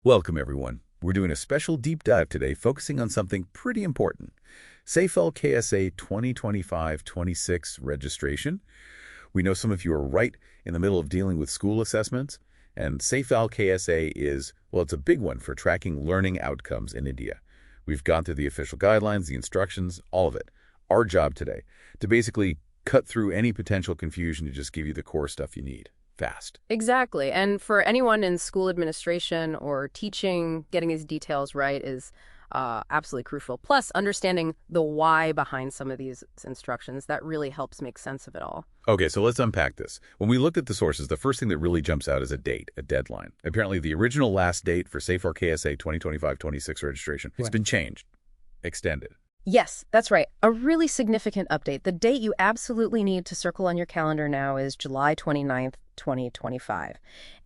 Welcome, everyone. We're doing a special deep dive today focusing on something pretty important. SAFAL KSA 2025-26 registration. We know some of you are right in the middle of dealing with school assessments, and SAFAL KSA is, well, it's a big one for tracking learning outcomes in India. We've gone through the official guidelines, the instructions, all of it. Our job today, to basically cut through any potential confusion to just give you the core stuff you need. Fast. Exactly. And for anyone in school administration or teaching, getting these details right is absolutely crucial. Plus, understanding the why behind some of these instructions, that really helps make sense of it all. Okay, so let's unpack this. When we looked at the sources, the first thing that really jumps out is a date, a deadline. Apparently, the original last date for SAFAL KSA 2025-26 registration has been changed, extended. Yes, that's right. A really significant update. The date you absolutely need to circle on your calendar now is July 29th, 2025.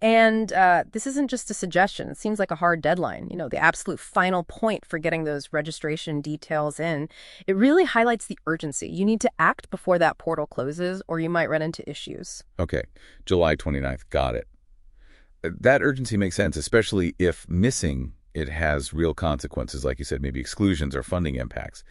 And this isn't just a suggestion. It seems like a hard deadline, the absolute final point for getting those registration details in. It really highlights the urgency. You need to act before that portal closes or you might run into issues. Okay, July 29th, got it. That urgency makes sense, especially if missing it has real consequences, like you said, maybe exclusions or funding impacts.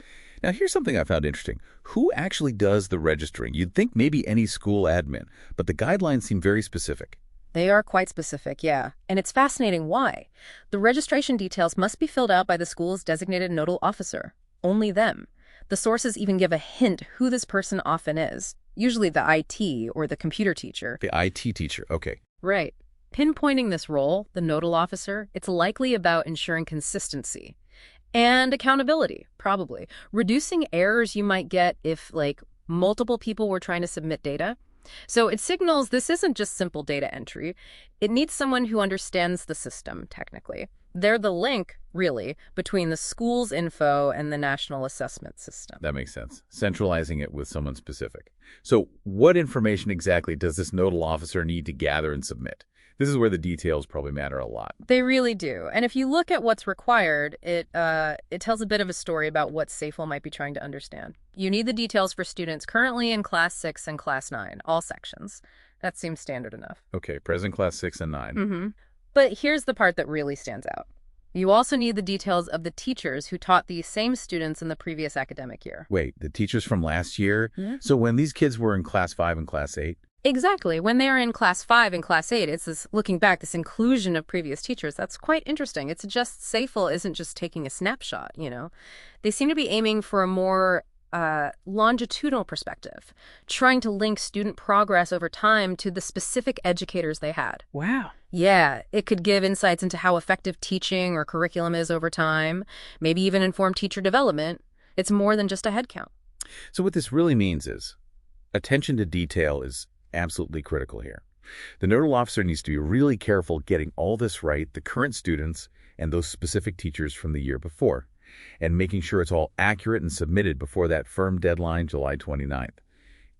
Now, here's something I found interesting. Who actually does the registering? You'd think maybe any school admin, but the guidelines seem very specific. They are quite specific, yeah. And it's fascinating why. The registration details must be filled out by the school's designated nodal officer. Only them. The sources even give a hint who this person often is. Usually the IT or the computer teacher. The IT teacher, okay. Right. Pinpointing this role, the nodal officer, it's likely about ensuring consistency and accountability, probably. Reducing errors you might get if, multiple people were trying to submit data. So it signals this isn't just simple data entry. It needs someone who understands the system, technically. They're the link, really, between the school's info and the national assessment system. That makes sense. Centralizing it with someone specific. So what information exactly does this nodal officer need to gather and submit? This is where the details probably matter a lot. They really do. And if you look at what's required, it tells a bit of a story about what SAFAL might be trying to understand. You need the details for students currently in Class 6 and Class 9, all sections. That seems standard enough. Okay, present Class 6 and 9. Mm-hmm. But here's the part that really stands out. You also need the details of the teachers who taught these same students in the previous academic year. Wait, the teachers from last year? Yeah. So when these kids were in Class 5 and Class 8? Exactly. When they are in Class 5 and Class 8, it's this, looking back, this inclusion of previous teachers. That's quite interesting. It suggests SAFAL isn't just taking a snapshot, They seem to be aiming for a more longitudinal perspective, trying to link student progress over time to the specific educators they had. Wow. Yeah, it could give insights into how effective teaching or curriculum is over time, maybe even inform teacher development. It's more than just a headcount. So what this really means is attention to detail is absolutely critical here. The nodal officer needs to be really careful getting all this right, the current students and those specific teachers from the year before, and making sure it's all accurate and submitted before that firm deadline, July 29th.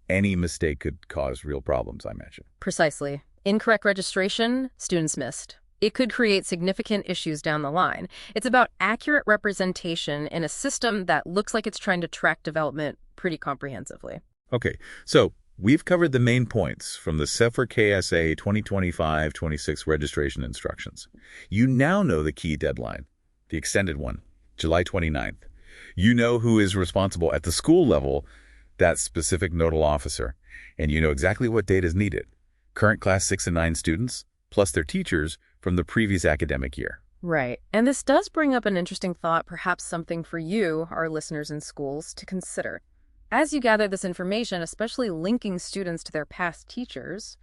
Any mistake could cause real problems, I imagine. Precisely. Incorrect registration, students missed. It could create significant issues down the line. It's about accurate representation in a system that looks like it's trying to track development pretty comprehensively. Okay, so we've covered the main points from the SAFAL KSA 2025-26 registration instructions. You now know the key deadline, the extended one, July 29th. You know who is responsible at the school level, that specific nodal officer, and you know exactly what data is needed. Current Class 6 and 9 students, plus their teachers from the previous academic year. Right. And this does bring up an interesting thought, perhaps something for you, our listeners in schools, to consider. As you gather this information, especially linking students to their past teachers,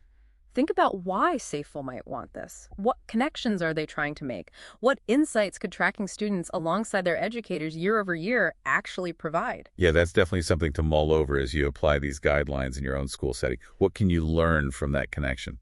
think about why SAFAL might want this. What connections are they trying to make? What insights could tracking students alongside their educators year over year actually provide? Yeah, that's definitely something to mull over as you apply these guidelines in your own school setting. What can you learn from that connection?